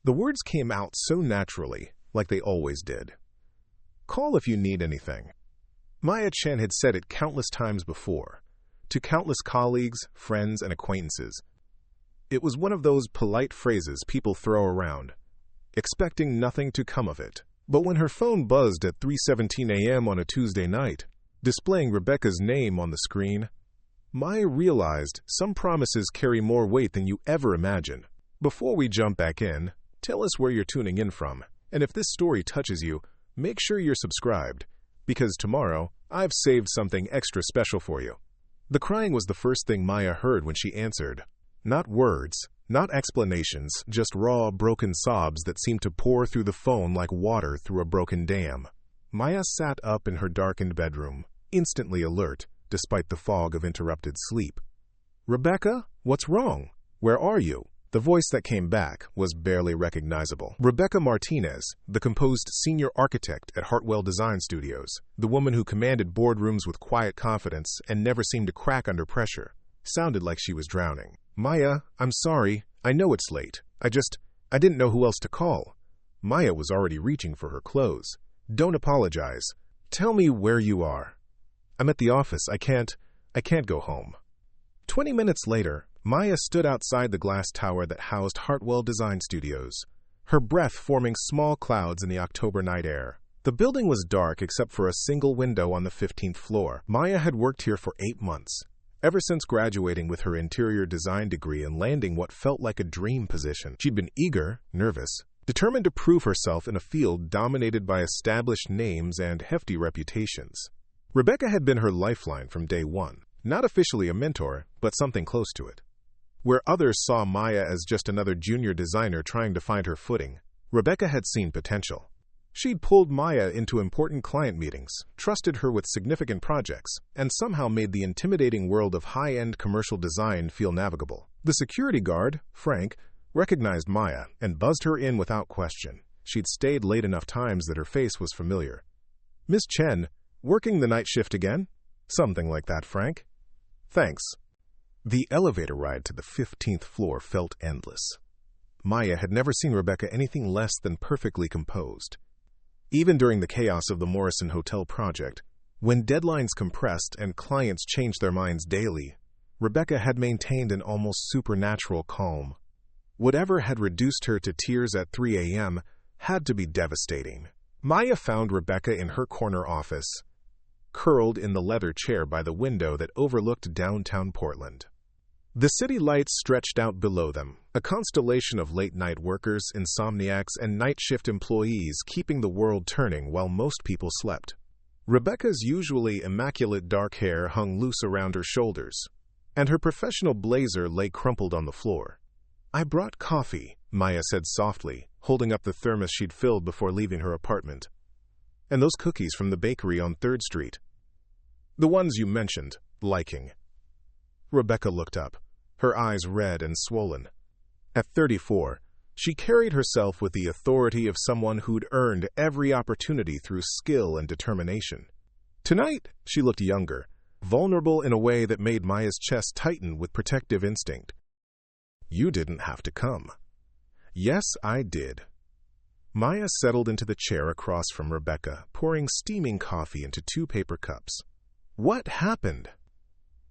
The words came out so naturally, like they always did. Call if you need anything. Maya Chen had said it countless times before, to countless colleagues, friends, and acquaintances. It was one of those polite phrases people throw around, expecting nothing to come of it. But when her phone buzzed at 3:17 a.m. on a Tuesday night, displaying Rebecca's name on the screen, Maya realized some promises carry more weight than you ever imagine. Before we jump back in, tell us where you're tuning in from, and if this story touches you, make sure you're subscribed, because tomorrow, I've saved something extra special for you. The crying was the first thing Maya heard when she answered. Not words, not explanations, just raw, broken sobs that seemed to pour through the phone like water through a broken dam. Maya sat up in her darkened bedroom, instantly alert, despite the fog of interrupted sleep. "Rebecca, what's wrong? Where are you?" The voice that came back was barely recognizable. Rebecca Martinez, the composed senior architect at Hartwell Design Studios, the woman who commanded boardrooms with quiet confidence and never seemed to crack under pressure, sounded like she was drowning. "Maya, I'm sorry. I know it's late. I didn't know who else to call." Maya was already reaching for her clothes. "Don't apologize. Tell me where you are." "I'm at the office. I can't go home." 20 minutes later, Maya stood outside the glass tower that housed Hartwell Design Studios, her breath forming small clouds in the October night air. The building was dark except for a single window on the 15th floor. Maya had worked here for 8 months, ever since graduating with her interior design degree and landing what felt like a dream position. She'd been eager, nervous, determined to prove herself in a field dominated by established names and hefty reputations. Rebecca had been her lifeline from day one, not officially a mentor, but something close to it. Where others saw Maya as just another junior designer trying to find her footing, Rebecca had seen potential. She'd pulled Maya into important client meetings, trusted her with significant projects, and somehow made the intimidating world of high-end commercial design feel navigable. The security guard, Frank, recognized Maya and buzzed her in without question. She'd stayed late enough times that her face was familiar. "Miss Chen, working the night shift again?" "Something like that, Frank." "Thanks." The elevator ride to the 15th floor felt endless. Maya had never seen Rebecca anything less than perfectly composed. Even during the chaos of the Morrison Hotel project, when deadlines compressed and clients changed their minds daily, Rebecca had maintained an almost supernatural calm. Whatever had reduced her to tears at 3 a.m. had to be devastating. Maya found Rebecca in her corner office, curled in the leather chair by the window that overlooked downtown Portland. The city lights stretched out below them, a constellation of late-night workers, insomniacs, and night-shift employees keeping the world turning while most people slept. Rebecca's usually immaculate dark hair hung loose around her shoulders, and her professional blazer lay crumpled on the floor. "I brought coffee," Maya said softly, holding up the thermos she'd filled before leaving her apartment. "And those cookies from the bakery on 3rd Street. The ones you mentioned, liking." Rebecca looked up, her eyes red and swollen. At 34, she carried herself with the authority of someone who'd earned every opportunity through skill and determination. Tonight, she looked younger, vulnerable in a way that made Maya's chest tighten with protective instinct. "You didn't have to come." "Yes, I did." Maya settled into the chair across from Rebecca, pouring steaming coffee into 2 paper cups. "What happened?"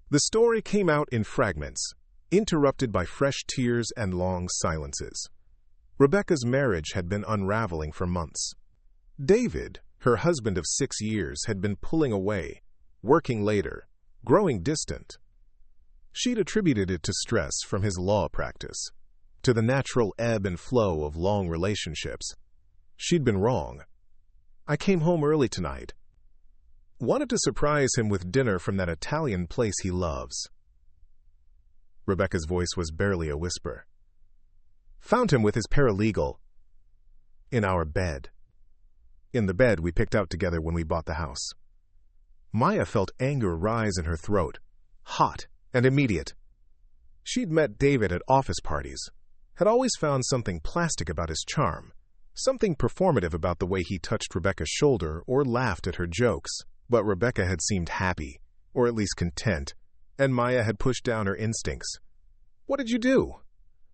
The story came out in fragments, interrupted by fresh tears and long silences. Rebecca's marriage had been unraveling for months. David, her husband of 6 years, had been pulling away, working later, growing distant. She'd attributed it to stress from his law practice, to the natural ebb and flow of long relationships. She'd been wrong. "I came home early tonight. Wanted to surprise him with dinner from that Italian place he loves." Rebecca's voice was barely a whisper. "Found him with his paralegal. In our bed. In the bed we picked out together when we bought the house." Maya felt anger rise in her throat, hot and immediate. She'd met David at office parties, had always found something plastic about his charm, something performative about the way he touched Rebecca's shoulder or laughed at her jokes. But Rebecca had seemed happy, or at least content, and Maya had pushed down her instincts. "What did you do?"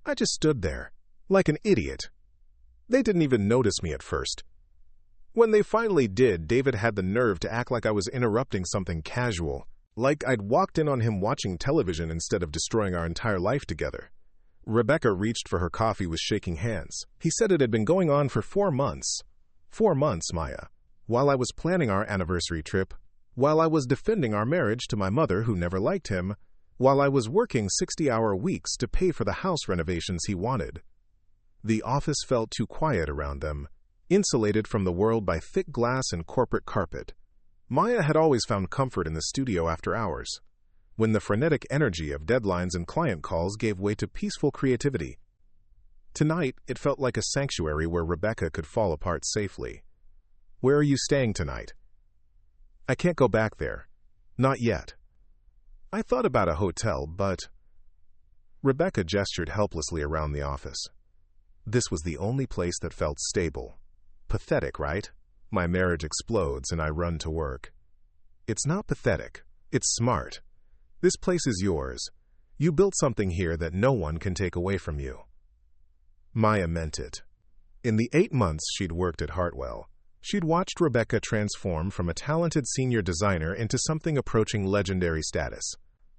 "I just stood there, like an idiot." They didn't even notice me at first. When they finally did, David had the nerve to act like I was interrupting something casual, like I'd walked in on him watching television instead of destroying our entire life together. Rebecca reached for her coffee with shaking hands. He said it had been going on for 4 months. 4 months, Maya. While I was planning our anniversary trip, while I was defending our marriage to my mother who never liked him, while I was working 60-hour weeks to pay for the house renovations he wanted. The office felt too quiet around them, insulated from the world by thick glass and corporate carpet. Maya had always found comfort in the studio after hours, when the frenetic energy of deadlines and client calls gave way to peaceful creativity. Tonight, it felt like a sanctuary where Rebecca could fall apart safely. "Where are you staying tonight?" "I can't go back there. Not yet." "I thought about a hotel, but—" Rebecca gestured helplessly around the office. This was the only place that felt stable. Pathetic, right? My marriage explodes and I run to work. "It's not pathetic. It's smart. This place is yours. You built something here that no one can take away from you." Maya meant it. In the 8 months she'd worked at Hartwell, she'd watched Rebecca transform from a talented senior designer into something approaching legendary status.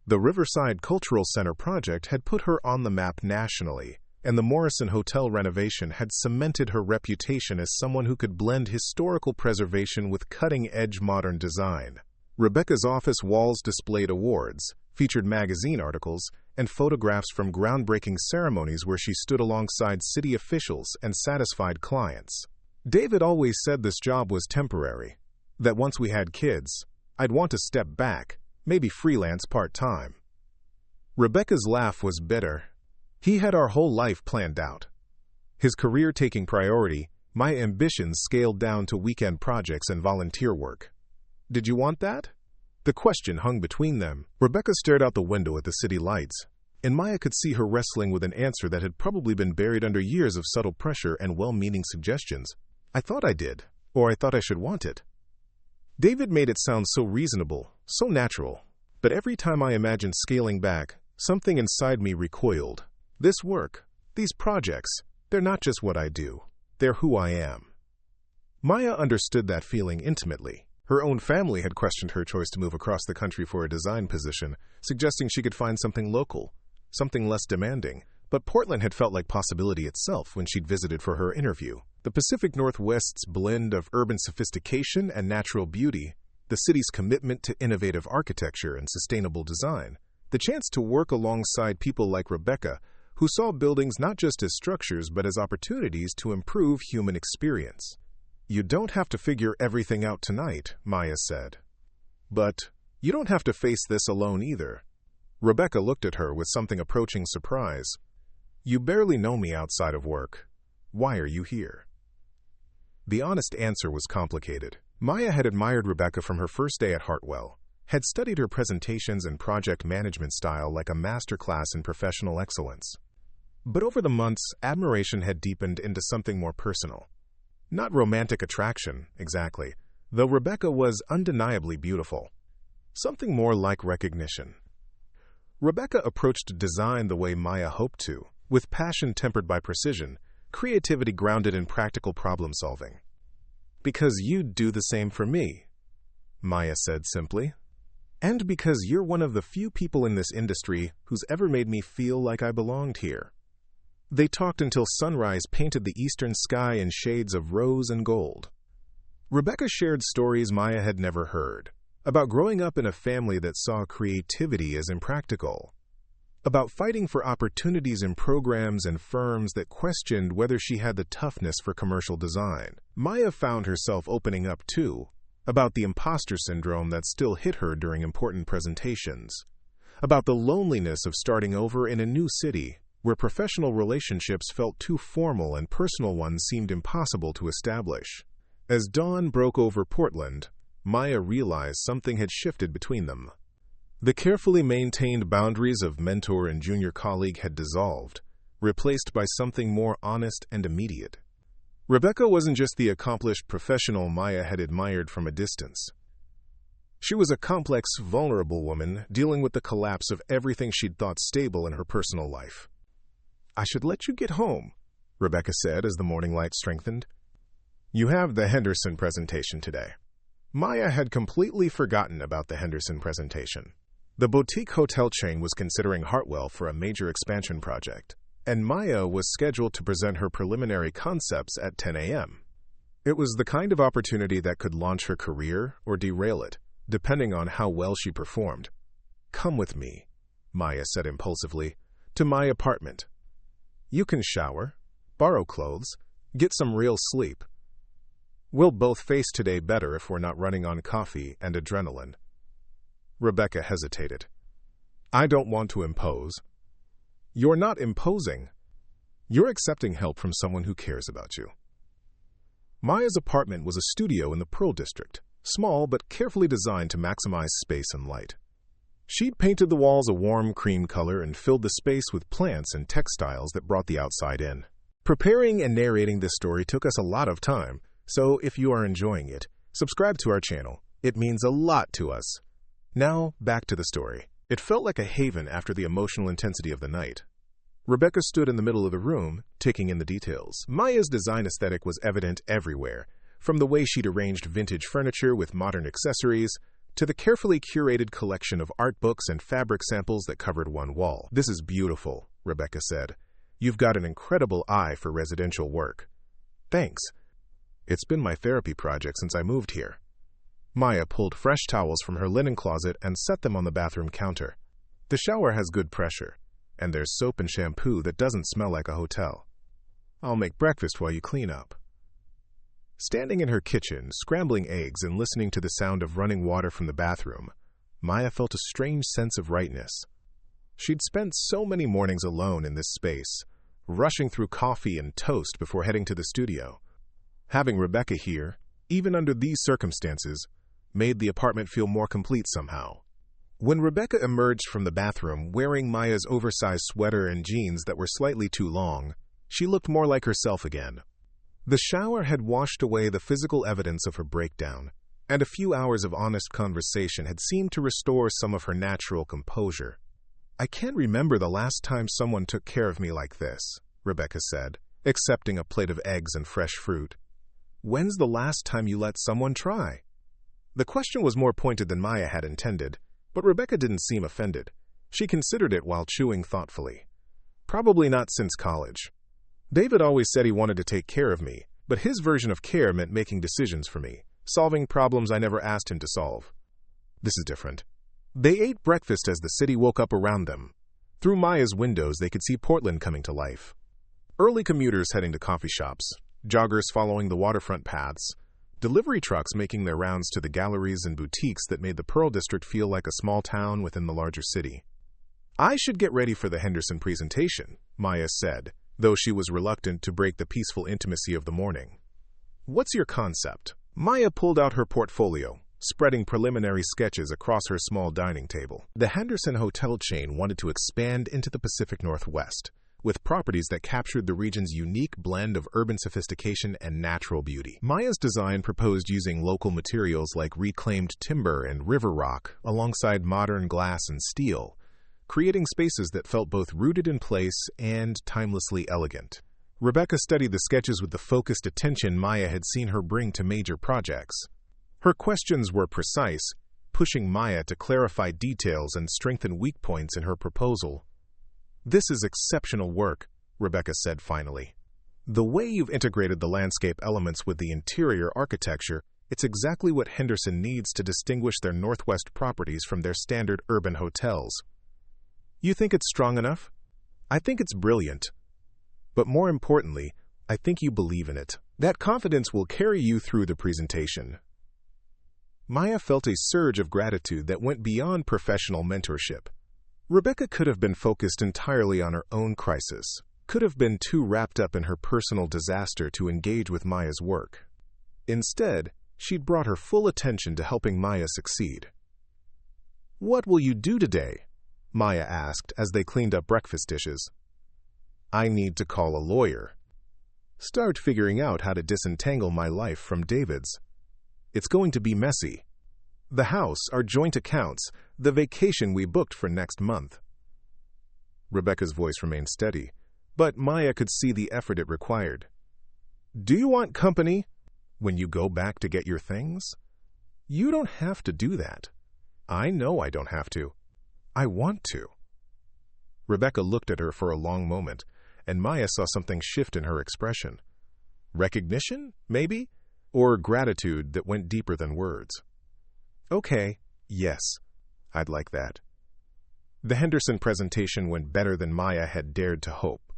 The Riverside Cultural Center project had put her on the map nationally, and the Morrison Hotel renovation had cemented her reputation as someone who could blend historical preservation with cutting-edge modern design. Rebecca's office walls displayed awards, featured magazine articles, and photographs from groundbreaking ceremonies where she stood alongside city officials and satisfied clients. David always said this job was temporary, that once we had kids, I'd want to step back, maybe freelance part-time. Rebecca's laugh was bitter. He had our whole life planned out. His career taking priority, my ambitions scaled down to weekend projects and volunteer work. Did you want that? The question hung between them. Rebecca stared out the window at the city lights, and Maya could see her wrestling with an answer that had probably been buried under years of subtle pressure and well-meaning suggestions. "I thought I did, or I thought I should want it." David made it sound so reasonable, so natural, but every time I imagined scaling back, something inside me recoiled. This work, these projects, they're not just what I do, they're who I am. Maya understood that feeling intimately. Her own family had questioned her choice to move across the country for a design position, suggesting she could find something local, something less demanding. But Portland had felt like possibility itself when she'd visited for her interview. The Pacific Northwest's blend of urban sophistication and natural beauty, the city's commitment to innovative architecture and sustainable design, the chance to work alongside people like Rebecca, who saw buildings not just as structures but as opportunities to improve human experience. "You don't have to figure everything out tonight," Maya said. "But you don't have to face this alone either." Rebecca looked at her with something approaching surprise. "You barely know me outside of work. Why are you here?" The honest answer was complicated. Maya had admired Rebecca from her first day at Hartwell, had studied her presentations and project management style like a masterclass in professional excellence. But over the months, admiration had deepened into something more personal. Not romantic attraction, exactly, though Rebecca was undeniably beautiful. Something more like recognition. Rebecca approached design the way Maya hoped to, with passion tempered by precision, creativity grounded in practical problem-solving. "Because you'd do the same for me," Maya said simply. "And because you're one of the few people in this industry who's ever made me feel like I belonged here." They talked until sunrise painted the eastern sky in shades of rose and gold. Rebecca shared stories Maya had never heard, about growing up in a family that saw creativity as impractical, about fighting for opportunities in programs and firms that questioned whether she had the toughness for commercial design. Maya found herself opening up too, about the imposter syndrome that still hit her during important presentations, about the loneliness of starting over in a new city where professional relationships felt too formal and personal ones seemed impossible to establish. As dawn broke over Portland, Maya realized something had shifted between them. The carefully maintained boundaries of mentor and junior colleague had dissolved, replaced by something more honest and immediate. Rebecca wasn't just the accomplished professional Maya had admired from a distance. She was a complex, vulnerable woman dealing with the collapse of everything she'd thought stable in her personal life. "I should let you get home," Rebecca said as the morning light strengthened. You have the Henderson presentation today. Maya had completely forgotten about the Henderson presentation. The boutique hotel chain was considering Hartwell for a major expansion project, and Maya was scheduled to present her preliminary concepts at 10 a.m. It was the kind of opportunity that could launch her career or derail it, depending on how well she performed. Come with me, Maya said impulsively, to my apartment. You can shower, borrow clothes, get some real sleep. We'll both face today better if we're not running on coffee and adrenaline. Rebecca hesitated. I don't want to impose. You're not imposing. You're accepting help from someone who cares about you. Maya's apartment was a studio in the Pearl District, small but carefully designed to maximize space and light. She'd painted the walls a warm cream color and filled the space with plants and textiles that brought the outside in. Preparing and narrating this story took us a lot of time, so if you are enjoying it, subscribe to our channel. It means a lot to us. Now, back to the story. It felt like a haven after the emotional intensity of the night. Rebecca stood in the middle of the room, taking in the details. Maya's design aesthetic was evident everywhere, from the way she'd arranged vintage furniture with modern accessories, to the carefully curated collection of art books and fabric samples that covered one wall. This is beautiful, Rebecca said. You've got an incredible eye for residential work. Thanks. It's been my therapy project since I moved here. Maya pulled fresh towels from her linen closet and set them on the bathroom counter. The shower has good pressure, and there's soap and shampoo that doesn't smell like a hotel. I'll make breakfast while you clean up. Standing in her kitchen, scrambling eggs and listening to the sound of running water from the bathroom, Maya felt a strange sense of rightness. She'd spent so many mornings alone in this space, rushing through coffee and toast before heading to the studio. Having Rebecca here, even under these circumstances, made the apartment feel more complete somehow. When Rebecca emerged from the bathroom wearing Maya's oversized sweater and jeans that were slightly too long, she looked more like herself again. The shower had washed away the physical evidence of her breakdown, and a few hours of honest conversation had seemed to restore some of her natural composure. I can't remember the last time someone took care of me like this, Rebecca said, accepting a plate of eggs and fresh fruit. When's the last time you let someone try? The question was more pointed than Maya had intended, but Rebecca didn't seem offended. She considered it while chewing thoughtfully. Probably not since college. David always said he wanted to take care of me, but his version of care meant making decisions for me, solving problems I never asked him to solve. This is different. They ate breakfast as the city woke up around them. Through Maya's windows, they could see Portland coming to life. Early commuters heading to coffee shops, joggers following the waterfront paths, delivery trucks making their rounds to the galleries and boutiques that made the Pearl District feel like a small town within the larger city. I should get ready for the Henderson presentation, Maya said, though she was reluctant to break the peaceful intimacy of the morning. What's your concept? Maya pulled out her portfolio, spreading preliminary sketches across her small dining table. The Henderson hotel chain wanted to expand into the Pacific Northwest, with properties that captured the region's unique blend of urban sophistication and natural beauty. Maya's design proposed using local materials like reclaimed timber and river rock alongside modern glass and steel, creating spaces that felt both rooted in place and timelessly elegant. Rebecca studied the sketches with the focused attention Maya had seen her bring to major projects. Her questions were precise, pushing Maya to clarify details and strengthen weak points in her proposal. This is exceptional work, Rebecca said finally. The way you've integrated the landscape elements with the interior architecture, it's exactly what Henderson needs to distinguish their Northwest properties from their standard urban hotels. You think it's strong enough? I think it's brilliant. But more importantly, I think you believe in it. That confidence will carry you through the presentation. Maya felt a surge of gratitude that went beyond professional mentorship. Rebecca could have been focused entirely on her own crisis, could have been too wrapped up in her personal disaster to engage with Maya's work. Instead, she'd brought her full attention to helping Maya succeed. What will you do today? Maya asked as they cleaned up breakfast dishes. I need to call a lawyer. Start figuring out how to disentangle my life from David's. It's going to be messy. The house, our joint accounts, the vacation we booked for next month. Rebecca's voice remained steady, but Maya could see the effort it required. Do you want company when you go back to get your things? You don't have to do that. I know I don't have to. I want to. Rebecca looked at her for a long moment, and Maya saw something shift in her expression. Recognition, maybe? Or gratitude that went deeper than words. Okay, yes, I'd like that. The Henderson presentation went better than Maya had dared to hope.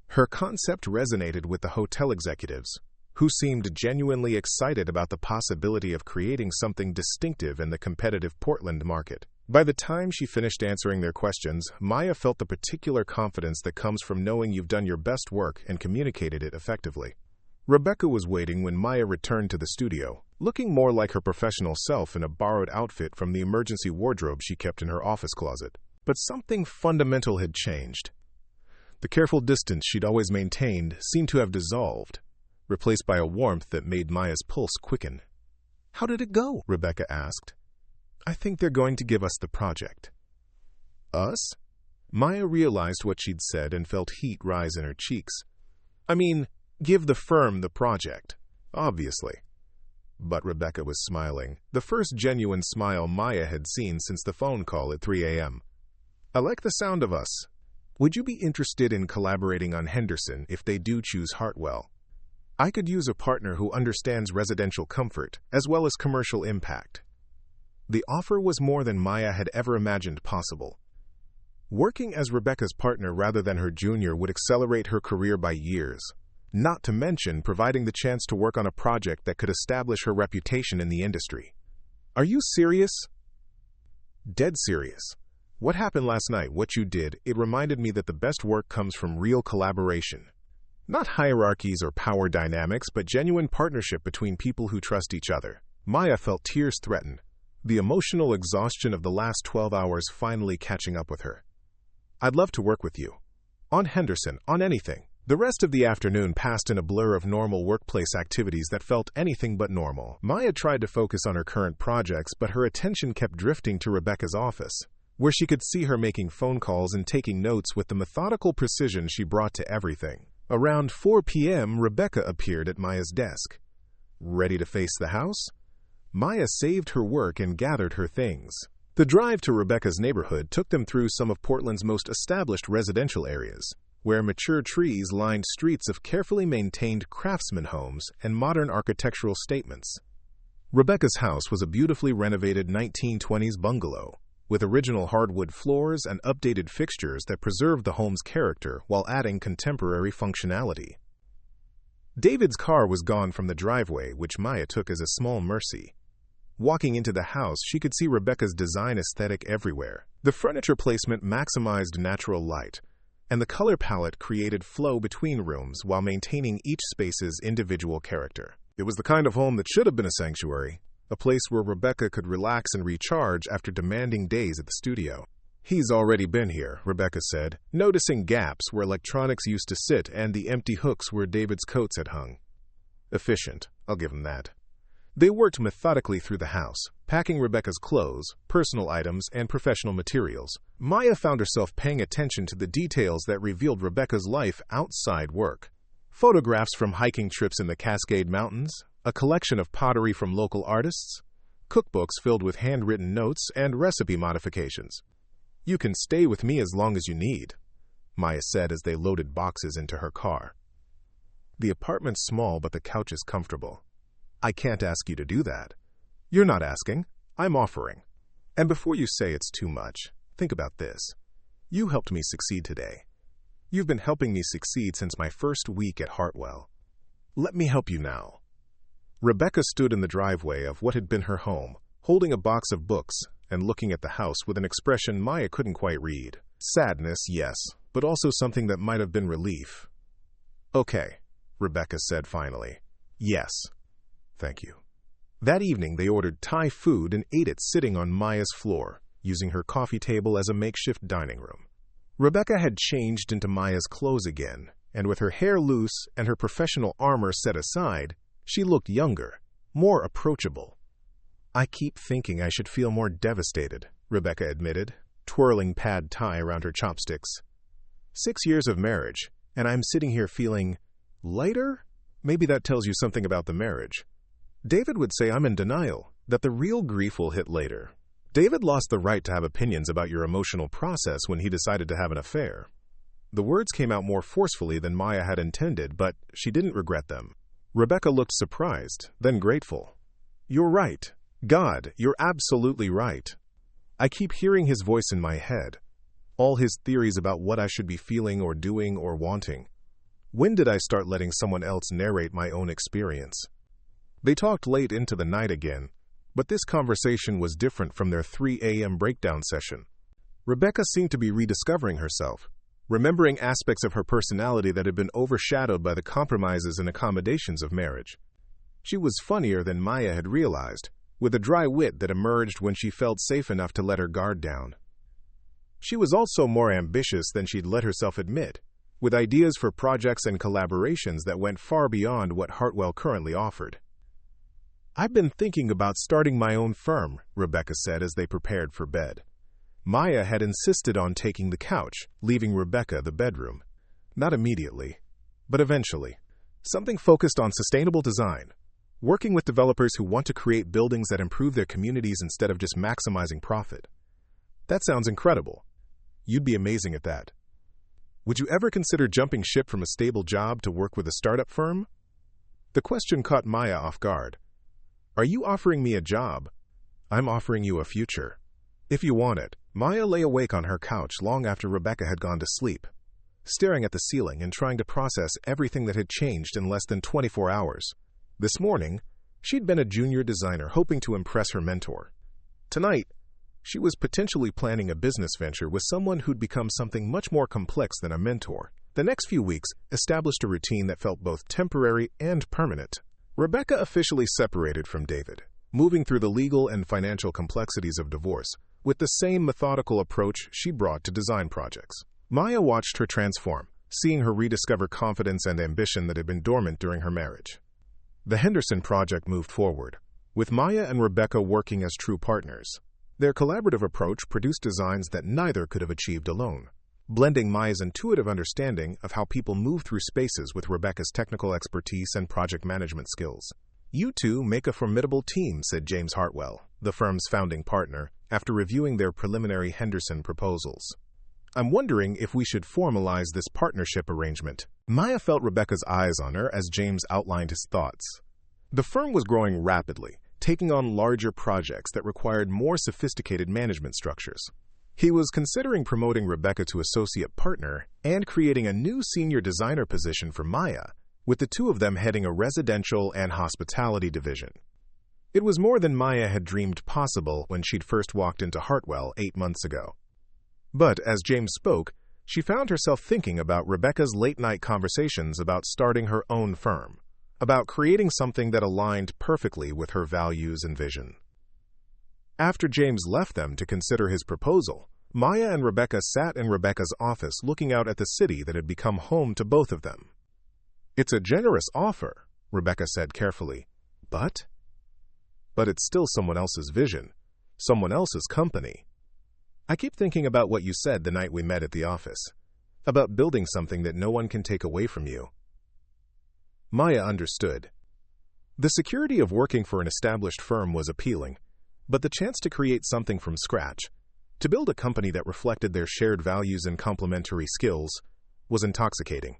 Her concept resonated with the hotel executives, who seemed genuinely excited about the possibility of creating something distinctive in the competitive Portland market. By the time she finished answering their questions, Maya felt the particular confidence that comes from knowing you've done your best work and communicated it effectively. Rebecca was waiting when Maya returned to the studio, looking more like her professional self in a borrowed outfit from the emergency wardrobe she kept in her office closet. But something fundamental had changed. The careful distance she'd always maintained seemed to have dissolved, replaced by a warmth that made Maya's pulse quicken. How did it go? Rebecca asked. I think they're going to give us the project. Us? Maya realized what she'd said and felt heat rise in her cheeks. I mean, give the firm the project, obviously. But Rebecca was smiling, the first genuine smile Maya had seen since the phone call at 3 a.m. I like the sound of us. Would you be interested in collaborating on Henderson if they do choose Hartwell? I could use a partner who understands residential comfort as well as commercial impact. The offer was more than Maya had ever imagined possible. Working as Rebecca's partner rather than her junior would accelerate her career by years, not to mention providing the chance to work on a project that could establish her reputation in the industry. Are you serious? Dead serious. What happened last night, what you did, it reminded me that the best work comes from real collaboration. Not hierarchies or power dynamics, but genuine partnership between people who trust each other. Maya felt tears threaten, the emotional exhaustion of the last 12 hours finally catching up with her. I'd love to work with you. On Henderson, on anything. The rest of the afternoon passed in a blur of normal workplace activities that felt anything but normal. Maya tried to focus on her current projects, but her attention kept drifting to Rebecca's office, where she could see her making phone calls and taking notes with the methodical precision she brought to everything. Around 4 p.m., Rebecca appeared at Maya's desk. Ready to face the house? Maya saved her work and gathered her things. The drive to Rebecca's neighborhood took them through some of Portland's most established residential areas, where mature trees lined streets of carefully maintained craftsman homes and modern architectural statements. Rebecca's house was a beautifully renovated 1920s bungalow, with original hardwood floors and updated fixtures that preserved the home's character while adding contemporary functionality. David's car was gone from the driveway, which Maya took as a small mercy. Walking into the house, she could see Rebecca's design aesthetic everywhere. The furniture placement maximized natural light, and the color palette created flow between rooms while maintaining each space's individual character. It was the kind of home that should have been a sanctuary, a place where Rebecca could relax and recharge after demanding days at the studio. He's already been here, Rebecca said, noticing gaps where electronics used to sit and the empty hooks where David's coats had hung. Efficient, I'll give him that. They worked methodically through the house, packing Rebecca's clothes, personal items, and professional materials. Maya found herself paying attention to the details that revealed Rebecca's life outside work. Photographs from hiking trips in the Cascade Mountains, a collection of pottery from local artists, cookbooks filled with handwritten notes and recipe modifications. You can stay with me as long as you need, Maya said as they loaded boxes into her car. The apartment's small, but the couch is comfortable. I can't ask you to do that. You're not asking, I'm offering. And before you say it's too much, think about this. You helped me succeed today. You've been helping me succeed since my first week at Hartwell. Let me help you now. Rebecca stood in the driveway of what had been her home, holding a box of books and looking at the house with an expression Maya couldn't quite read. Sadness, yes, but also something that might have been relief. Okay, Rebecca said finally. Yes. Thank you. That evening, they ordered Thai food and ate it sitting on Maya's floor, using her coffee table as a makeshift dining room. Rebecca had changed into Maya's clothes again, and with her hair loose and her professional armor set aside, she looked younger, more approachable. I keep thinking I should feel more devastated, Rebecca admitted, twirling pad thai around her chopsticks. 6 years of marriage, And I'm sitting here feeling lighter? Maybe that tells you something about the marriage. David would say I'm in denial, that the real grief will hit later. David lost the right to have opinions about your emotional process when he decided to have an affair. The words came out more forcefully than Maya had intended, but she didn't regret them. Rebecca looked surprised, then grateful. You're right. God, you're absolutely right. I keep hearing his voice in my head. All his theories about what I should be feeling or doing or wanting. When did I start letting someone else narrate my own experience? They talked late into the night again, but this conversation was different from their 3 a.m. breakdown session. Rebecca seemed to be rediscovering herself, remembering aspects of her personality that had been overshadowed by the compromises and accommodations of marriage. She was funnier than Maya had realized, with a dry wit that emerged when she felt safe enough to let her guard down. She was also more ambitious than she'd let herself admit, with ideas for projects and collaborations that went far beyond what Hartwell currently offered. I've been thinking about starting my own firm, Rebecca said as they prepared for bed. Maya had insisted on taking the couch, leaving Rebecca the bedroom. Not immediately, but eventually. Something focused on sustainable design, working with developers who want to create buildings that improve their communities instead of just maximizing profit. That sounds incredible. You'd be amazing at that. Would you ever consider jumping ship from a stable job to work with a startup firm? The question caught Maya off guard. Are you offering me a job? I'm offering you a future. If you want it. Maya lay awake on her couch long after Rebecca had gone to sleep, staring at the ceiling and trying to process everything that had changed in less than 24 hours. This morning, she'd been a junior designer hoping to impress her mentor. Tonight, she was potentially planning a business venture with someone who'd become something much more complex than a mentor. The next few weeks established a routine that felt both temporary and permanent. Rebecca officially separated from David, moving through the legal and financial complexities of divorce with the same methodical approach she brought to design projects. Maya watched her transform, seeing her rediscover confidence and ambition that had been dormant during her marriage. The Henderson project moved forward, with Maya and Rebecca working as true partners. Their collaborative approach produced designs that neither could have achieved alone, blending Maya's intuitive understanding of how people move through spaces with Rebecca's technical expertise and project management skills. You two make a formidable team, said James Hartwell, the firm's founding partner, after reviewing their preliminary Henderson proposals. I'm wondering if we should formalize this partnership arrangement. Maya felt Rebecca's eyes on her as James outlined his thoughts. The firm was growing rapidly, taking on larger projects that required more sophisticated management structures. He was considering promoting Rebecca to associate partner and creating a new senior designer position for Maya, with the two of them heading a residential and hospitality division. It was more than Maya had dreamed possible when she'd first walked into Hartwell 8 months ago. But as James spoke, she found herself thinking about Rebecca's late-night conversations about starting her own firm, about creating something that aligned perfectly with her values and vision. After James left them to consider his proposal, Maya and Rebecca sat in Rebecca's office looking out at the city that had become home to both of them. It's a generous offer, Rebecca said carefully, but it's still someone else's vision, someone else's company. I keep thinking about what you said the night we met at the office, about building something that no one can take away from you. Maya understood. The security of working for an established firm was appealing, but the chance to create something from scratch, to build a company that reflected their shared values and complementary skills, was intoxicating.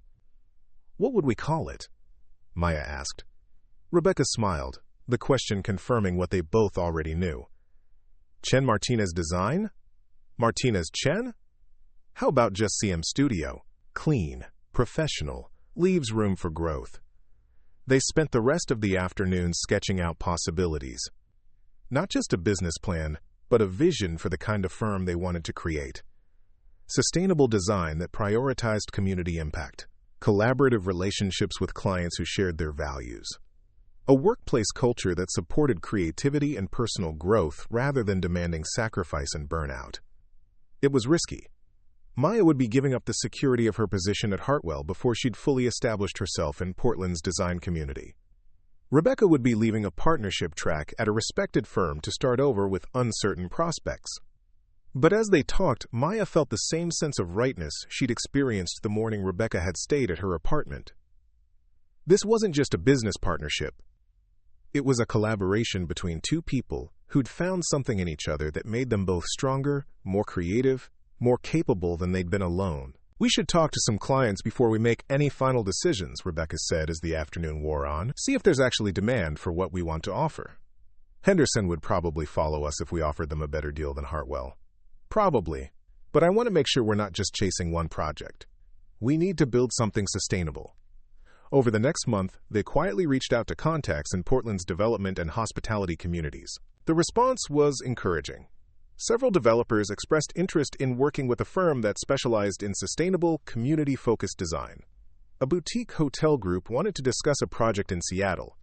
What would we call it? Maya asked. Rebecca smiled, the question confirming what they both already knew. Chen Martinez Design? Martinez Chen? How about just CM Studio? Clean, professional, leaves room for growth. They spent the rest of the afternoon sketching out possibilities. Not just a business plan, but a vision for the kind of firm they wanted to create. Sustainable design that prioritized community impact. Collaborative relationships with clients who shared their values. A workplace culture that supported creativity and personal growth rather than demanding sacrifice and burnout. It was risky. Maya would be giving up the security of her position at Hartwell before she'd fully established herself in Portland's design community. Rebecca would be leaving a partnership track at a respected firm to start over with uncertain prospects. But as they talked, Maya felt the same sense of rightness she'd experienced the morning Rebecca had stayed at her apartment. This wasn't just a business partnership. It was a collaboration between two people who'd found something in each other that made them both stronger, more creative, more capable than they'd been alone. "We should talk to some clients before we make any final decisions," Rebecca said as the afternoon wore on. "See if there's actually demand for what we want to offer. Henderson would probably follow us if we offered them a better deal than Hartwell. Probably. But I want to make sure we're not just chasing one project. We need to build something sustainable." Over the next month, they quietly reached out to contacts in Portland's development and hospitality communities. The response was encouraging. Several developers expressed interest in working with a firm that specialized in sustainable, community-focused design. A boutique hotel group wanted to discuss a project in Seattle.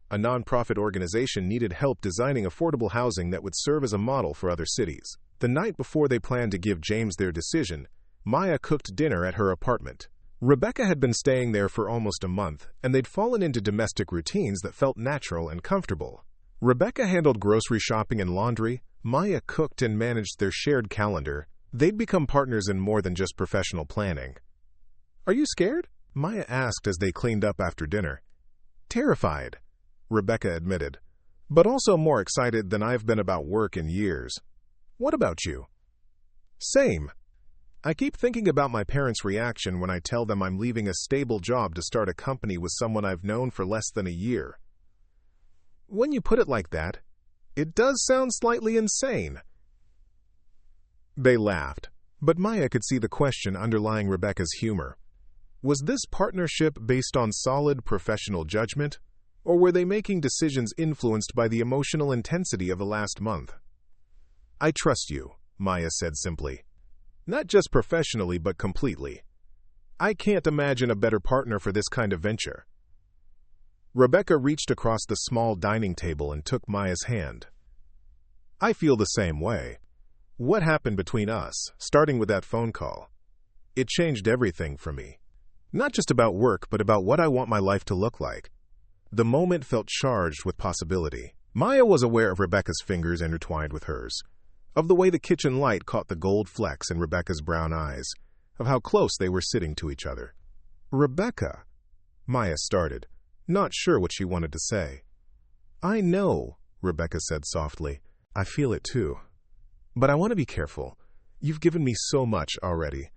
A nonprofit organization needed help designing affordable housing that would serve as a model for other cities. The night before they planned to give James their decision, Maya cooked dinner at her apartment. Rebecca had been staying there for almost a month, and they'd fallen into domestic routines that felt natural and comfortable. Rebecca handled grocery shopping and laundry. Maya cooked and managed their shared calendar. They'd become partners in more than just professional planning. "Are you scared?" Maya asked as they cleaned up after dinner. "Terrified," Rebecca admitted, "but also more excited than I've been about work in years. What about you?" "Same. I keep thinking about my parents' reaction when I tell them I'm leaving a stable job to start a company with someone I've known for less than a year." "When you put it like that, it does sound slightly insane." They laughed, but Maya could see the question underlying Rebecca's humor. Was this partnership based on solid professional judgment, or were they making decisions influenced by the emotional intensity of the last month? "I trust you," Maya said simply. "Not just professionally, but completely. I can't imagine a better partner for this kind of venture." Rebecca reached across the small dining table and took Maya's hand. "I feel the same way. What happened between us, starting with that phone call? It changed everything for me. Not just about work, but about what I want my life to look like." The moment felt charged with possibility. Maya was aware of Rebecca's fingers intertwined with hers, of the way the kitchen light caught the gold flecks in Rebecca's brown eyes, of how close they were sitting to each other. "Rebecca," Maya started, not sure what she wanted to say. "I know," Rebecca said softly. "I feel it too. But I want to be careful. You've given me so much already,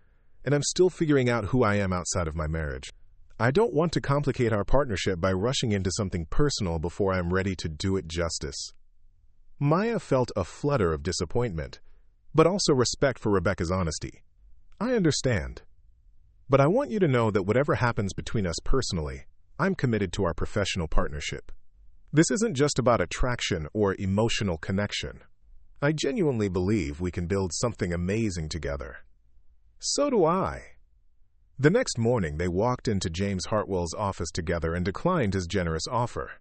and I'm still figuring out who I am outside of my marriage. I don't want to complicate our partnership by rushing into something personal before I'm ready to do it justice." Maya felt a flutter of disappointment, but also respect for Rebecca's honesty. "I understand. But I want you to know that whatever happens between us personally, I'm committed to our professional partnership. This isn't just about attraction or emotional connection. I genuinely believe we can build something amazing together." "So do I." The next morning, they walked into James Hartwell's office together and declined his generous offer.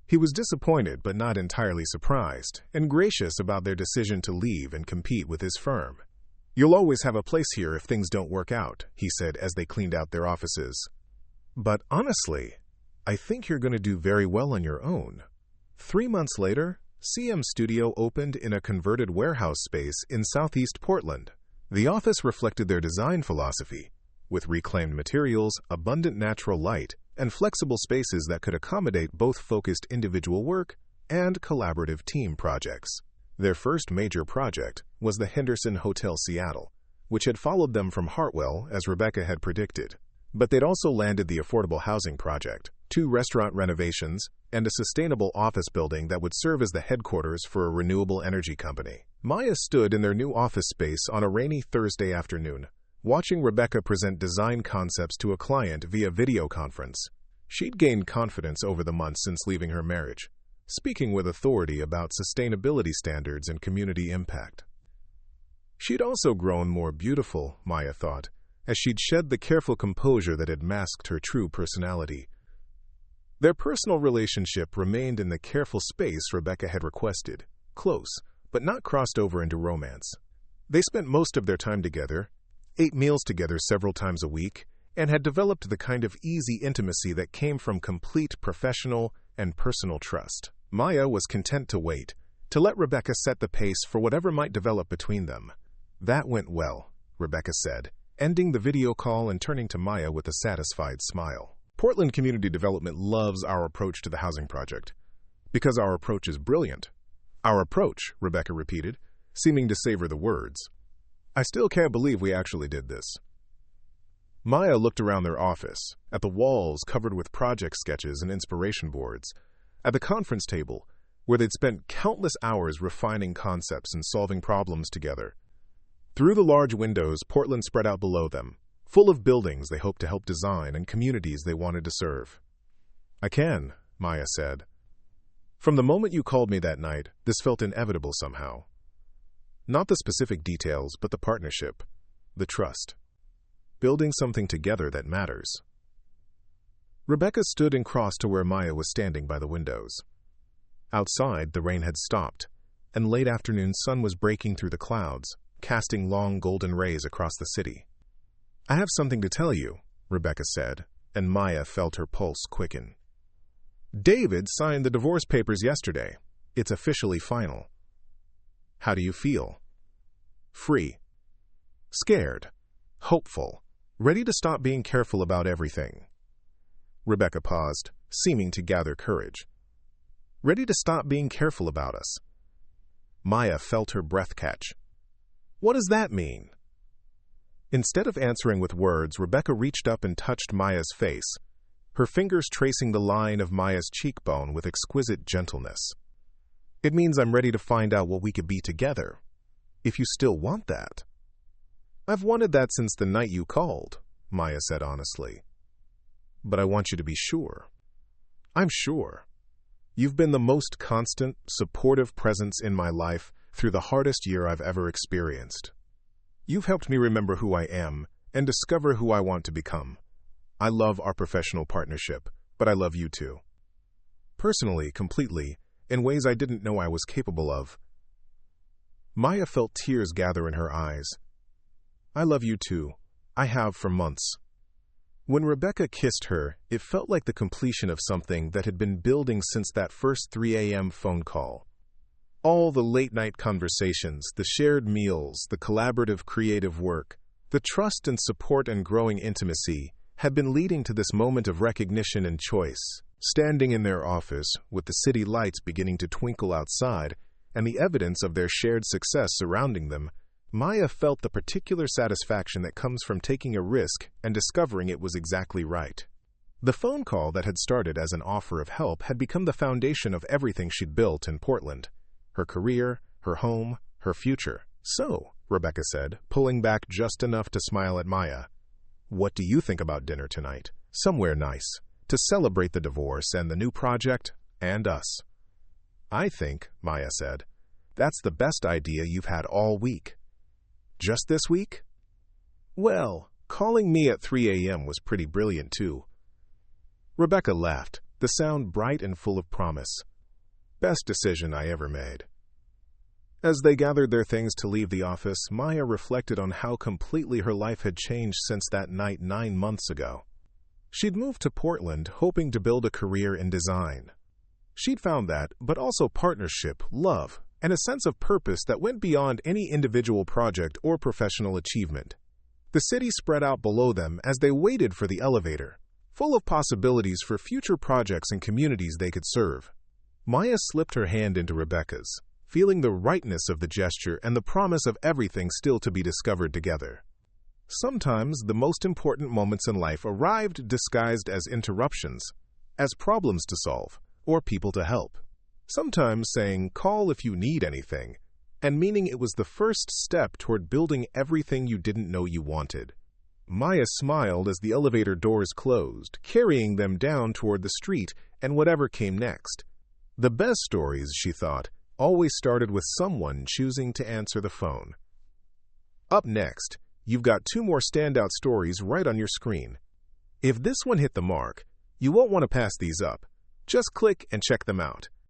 He was disappointed but not entirely surprised, and gracious about their decision to leave and compete with his firm. "You'll always have a place here if things don't work out," he said as they cleaned out their offices. "But honestly, I think you're going to do very well on your own." 3 months later, CM Studio opened in a converted warehouse space in Southeast Portland. The office reflected their design philosophy, with reclaimed materials, abundant natural light, and flexible spaces that could accommodate both focused individual work and collaborative team projects. Their first major project was the Henderson Hotel Seattle, which had followed them from Hartwell, as Rebecca had predicted. But they'd also landed the affordable housing project, 2 restaurant renovations, and a sustainable office building that would serve as the headquarters for a renewable energy company. Maya stood in their new office space on a rainy Thursday afternoon, watching Rebecca present design concepts to a client via video conference. She'd gained confidence over the months since leaving her marriage, speaking with authority about sustainability standards and community impact. She'd also grown more beautiful, Maya thought, as she'd shed the careful composure that had masked her true personality. Their personal relationship remained in the careful space Rebecca had requested, close, but not crossed over into romance. They spent most of their time together, ate meals together several times a week, and had developed the kind of easy intimacy that came from complete professional and personal trust. Maya was content to wait, to let Rebecca set the pace for whatever might develop between them. "That went well," Rebecca said, ending the video call and turning to Maya with a satisfied smile. Portland Community Development loves our approach to the housing project. Because our approach is brilliant. "Our approach," Rebecca repeated, seeming to savor the words. "I still can't believe we actually did this." Maya looked around their office, at the walls covered with project sketches and inspiration boards, at the conference table, where they'd spent countless hours refining concepts and solving problems together. Through the large windows, Portland spread out below them, full of buildings they hoped to help design and communities they wanted to serve. "I can," Maya said. "From the moment you called me that night, this felt inevitable somehow. Not the specific details, but the partnership, the trust. Building something together that matters." Rebecca stood and crossed to where Maya was standing by the windows. Outside, the rain had stopped, and late afternoon sun was breaking through the clouds, casting long golden rays across the city. "I have something to tell you," Rebecca said, and Maya felt her pulse quicken. "David signed the divorce papers yesterday. It's officially final." "How do you feel?" "Free. Scared. Hopeful. Ready to stop being careful about everything." Rebecca paused, seeming to gather courage. "Ready to stop being careful about us." Maya felt her breath catch. "What does that mean?" Instead of answering with words, Rebecca reached up and touched Maya's face, her fingers tracing the line of Maya's cheekbone with exquisite gentleness. "It means I'm ready to find out what we could be together, if you still want that." "I've wanted that since the night you called," Maya said honestly. "But I want you to be sure." "I'm sure. You've been the most constant, supportive presence in my life through the hardest year I've ever experienced. You've helped me remember who I am and discover who I want to become. I love our professional partnership, but I love you too. Personally, completely, in ways I didn't know I was capable of." Maya felt tears gather in her eyes. "I love you too. I have for months." When Rebecca kissed her, it felt like the completion of something that had been building since that first 3 a.m. phone call. All the late-night conversations, the shared meals, the collaborative creative work, the trust and support and growing intimacy had been leading to this moment of recognition and choice. Standing in their office, with the city lights beginning to twinkle outside and the evidence of their shared success surrounding them, Maya felt the particular satisfaction that comes from taking a risk and discovering it was exactly right. The phone call that had started as an offer of help had become the foundation of everything she'd built in Portland. Her career, her home, her future. "So," Rebecca said, pulling back just enough to smile at Maya, "what do you think about dinner tonight? Somewhere nice, to celebrate the divorce and the new project, and us." "I think," Maya said, "that's the best idea you've had all week." "Just this week?" "Well, calling me at 3 a.m. was pretty brilliant, too." Rebecca laughed, the sound bright and full of promise. "Best decision I ever made." As they gathered their things to leave the office, Maya reflected on how completely her life had changed since that night 9 months ago. She'd moved to Portland, hoping to build a career in design. She'd found that, but also partnership, love, and a sense of purpose that went beyond any individual project or professional achievement. The city spread out below them as they waited for the elevator, full of possibilities for future projects and communities they could serve. Maya slipped her hand into Rebecca's, feeling the rightness of the gesture and the promise of everything still to be discovered together. Sometimes the most important moments in life arrived disguised as interruptions, as problems to solve, or people to help. Sometimes saying, "Call if you need anything," and meaning it was the first step toward building everything you didn't know you wanted. Maya smiled as the elevator doors closed, carrying them down toward the street and whatever came next. The best stories, she thought, always started with someone choosing to answer the phone. Up next, you've got 2 more standout stories right on your screen. If this one hit the mark, you won't want to pass these up. Just click and check them out.